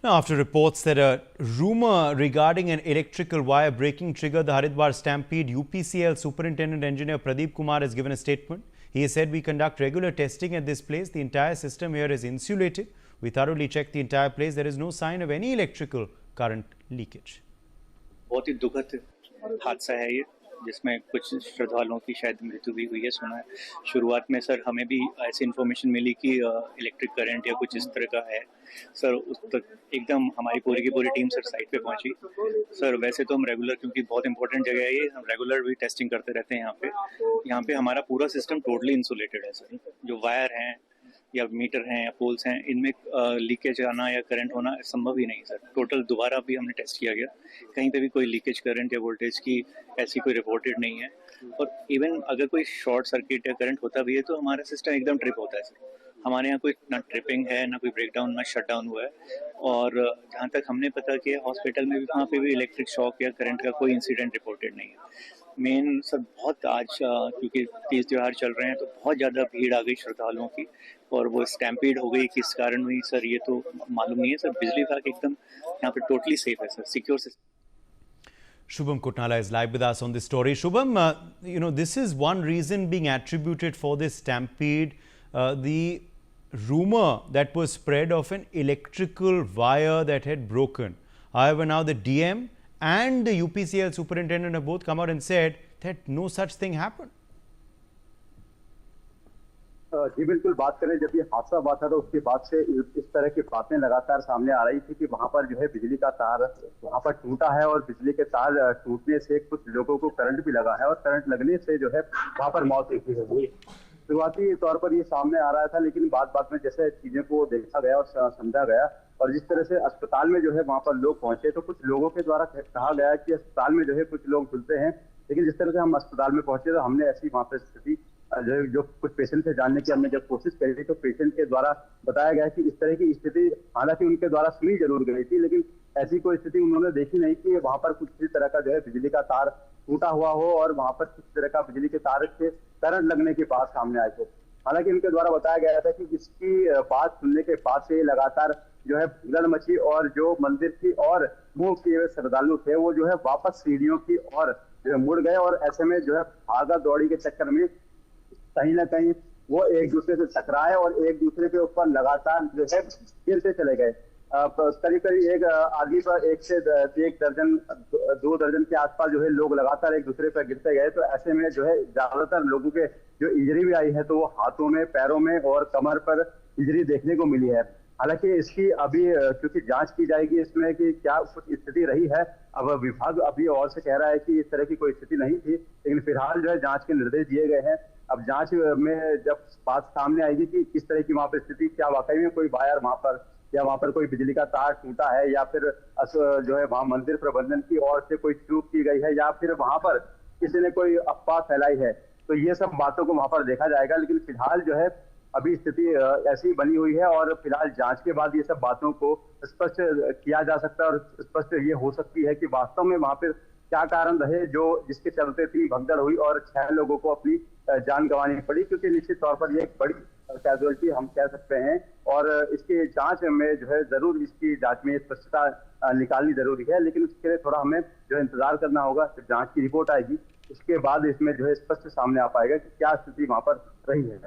Now, after reports that a rumor regarding an electrical wire breaking triggered the Haridwar stampede, UPCL Superintendent Engineer Pradeep Kumar has given a statement. He has said, "We conduct regular testing at this place. The entire system here is insulated. We thoroughly checked the entire place. There is no sign of any electrical current leakage." बहुत ही दुखद हादसा है ये, जिसमें कुछ श्रद्धालुओं की शायद मृत्यु भी हुई है, सुना है। शुरुआत में सर हमें भी ऐसी इन्फॉर्मेशन मिली कि इलेक्ट्रिक करंट या कुछ इस तरह का है। सर उस तक एकदम हमारी पूरी की पूरी टीम सर साइट पे पहुंची। सर वैसे तो हम रेगुलर, क्योंकि बहुत इंपॉर्टेंट जगह है ये, हम रेगुलर भी टेस्टिंग करते रहते हैं यहाँ पे हमारा पूरा सिस्टम टोटली इंसुलेटेड है सर। जो वायर हैं या मीटर हैं या पोल्स हैं, इनमें लीकेज आना या करंट होना संभव ही नहीं सर। टोटल दोबारा भी हमने टेस्ट किया गया, कहीं पे भी कोई लीकेज करंट या वोल्टेज की ऐसी कोई रिपोर्टेड नहीं है। और इवन अगर कोई शॉर्ट सर्किट या करंट होता भी है तो हमारा सिस्टम एकदम ट्रिप होता है सर। हमारे यहाँ कोई ना ट्रिपिंग है, ना कोई ब्रेकडाउन, ना शट डाउन हुआ है। और जहाँ तक हमने पता किया, हॉस्पिटल में भी वहाँ पे भी इलेक्ट्रिक शॉक या करंट का कोई इंसिडेंट रिपोर्टेड नहीं है। मेन सर बहुत आज क्योंकि तीज त्योहार चल रहे हैं तो बहुत ज़्यादा भीड़ आ गई श्रद्धालुओं की, और वो स्टैम्पीड हो गई। किस कारण हुई सर ये तो मालूम नहीं है सर। बिजली विभाग एकदम यहाँ पे टोटली सेफ है sir, secure system. Shubham Kotnala is live with us on this story. Shubham, this is one reason being attributed for this stampede. The rumor that was spread of an electrical wire that had broken. However, now the DM and the UPCL superintendent have both come out and said that no such thing happened. जी बिल्कुल, बात करें जब ये हादसा हुआ था तो उसके बाद से इस तरह की बातें लगातार सामने आ रही थी कि वहां पर जो है बिजली का तार वहां पर टूटा है और बिजली के तार टूटने से कुछ लोगों को करंट भी लगा है और करंट लगने से जो है वहां पर मौत हुई। शुरुआती तौर पर ये सामने आ रहा था, लेकिन बाद में जैसे चीजें को देखा गया और समझा गया और जिस तरह से अस्पताल में जो है वहां पर लोग पहुंचे तो कुछ लोगों के द्वारा कहा गया कि अस्पताल में जो है कुछ लोग खुलते हैं, लेकिन जिस तरह से हम अस्पताल में पहुंचे तो हमने ऐसी वहां पर स्थिति जो कुछ पेशेंट से जानने की हमने जब कोशिश करी तो पेशेंट के द्वारा बताया गया कि इस तरह की स्थिति हालांकि उनके द्वारा सुनी जरूर गई थी, लेकिन ऐसी कोई स्थिति उन्होंने देखी नहीं कि वहां पर कुछ किसी तरह का जो है बिजली का तार टूटा हुआ हो और वहां पर किसी तरह का बिजली के तार से करंट लगने की बात सामने आई थी। हालांकि उनके द्वारा बताया गया था कि इसकी बात सुनने के बाद से लगातार जो है भगदड़ मची और जो मंदिर की और मुंह किए हुए श्रद्धालु थे वो जो है वापस सीढ़ियों की और मुड़ गए और ऐसे में जो है भागा दौड़ी के चक्कर में कहीं ना कहीं वो एक दूसरे से टकराए और एक दूसरे के ऊपर लगातार जो है गिरते चले गए। करीब एक आदमी पर एक दर्जन 2 दर्जन के आसपास जो है लोग लगातार एक दूसरे पर गिरते गए। तो ऐसे में जो है ज्यादातर लोगों के जो इंजरी भी आई है तो वो हाथों में, पैरों में और कमर पर इंजरी देखने को मिली है। हालांकि इसकी अभी क्योंकि जांच की जाएगी इसमें कि क्या कुछ स्थिति रही है। अब विभाग अभी और से कह रहा है कि इस तरह की कोई स्थिति नहीं थी, लेकिन फिलहाल जो है जांच के निर्देश दिए गए हैं। अब जांच में जब बात सामने आएगी कि किस तरह की वहां पर स्थिति, क्या वाकई में कोई वायर वहां पर या वहां पर कोई बिजली का तार टूटा है या फिर जो है वहां मंदिर प्रबंधन की ओर से कोई चूक की गई है या फिर वहां पर किसी ने कोई अफवाह फैलाई है, तो ये सब बातों को वहां पर देखा जाएगा। लेकिन फिलहाल जो है अभी स्थिति ऐसी बनी हुई है और फिलहाल जांच के बाद ये सब बातों को स्पष्ट किया जा सकता है और स्पष्ट ये हो सकती है कि वास्तव में वहां पर क्या कारण रहे जो जिसके चलते इतनी भगदड़ हुई और 6 लोगों को अपनी जान गंवानी पड़ी, क्योंकि निश्चित तौर पर ये एक बड़ी कैजुअलिटी हम कह सकते हैं और इसकी जांच में जो है जरूर इसकी जांच में स्पष्टता निकालनी जरूरी है। लेकिन उसके लिए थोड़ा हमें जो है इंतजार करना होगा। जब जांच की रिपोर्ट आएगी उसके बाद इसमें जो है स्पष्ट सामने आ पाएगा कि क्या स्थिति वहां पर रही है।